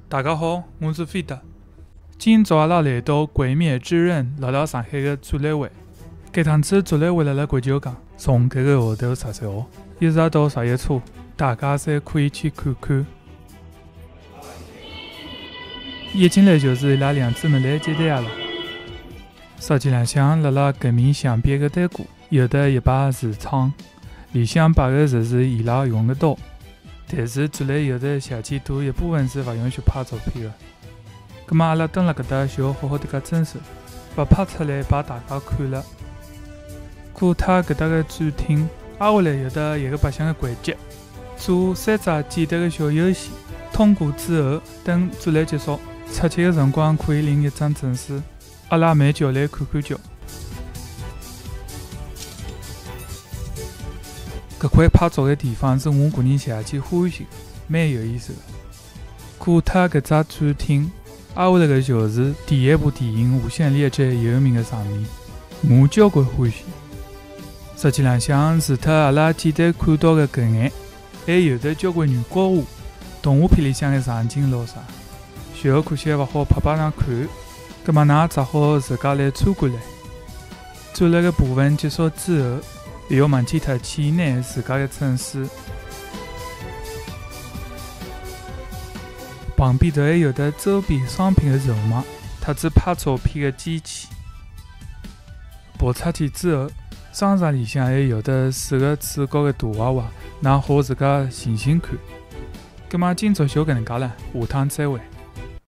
大家好，我是费德。今朝阿拉来到《鬼灭之刃》聊聊上海的展览会。搿趟子展览会辣辣环球港，从搿个号头13号一直到11初，大家侪可以去看看。一进来就是伊拉两姊妹来接待阿拉。设计浪向辣辣搿面墙壁个单角有得一排橱窗，里向摆个就是伊拉用个刀。但是展览有的详见度一部分是勿允许拍照片的，葛末阿拉蹲辣搿搭就要好好地介遵守，勿拍出来拨大家看了。看脱搿搭个展厅，挨下来有得一个白相个环节，做3只简单个小游戏，通过之后，等展览结束，出去个辰光可以领一张证书。阿拉慢叫来看看叫。搿块拍照的地方是我个人邪见欢喜的，蛮有意思的。看脱搿只展厅，挨下来个就是第一部电影《无限列车》右面的场面，我交关欢喜。实际浪向除脱阿拉简单看到的搿眼，还有得交关原国画、动画片里向的场景咾啥，小可惜勿好拍上看，葛末㑚只好自家来参观唻。展览个部分结束之后，勿要忘记脱去拿自家的证书。旁边头还有得周边商品的售卖，特子拍照片的机器。爬出去之后，商场里向还有得4个主角的大娃娃，㑚好自家寻寻看。葛末今朝就搿能介了，下趟再会。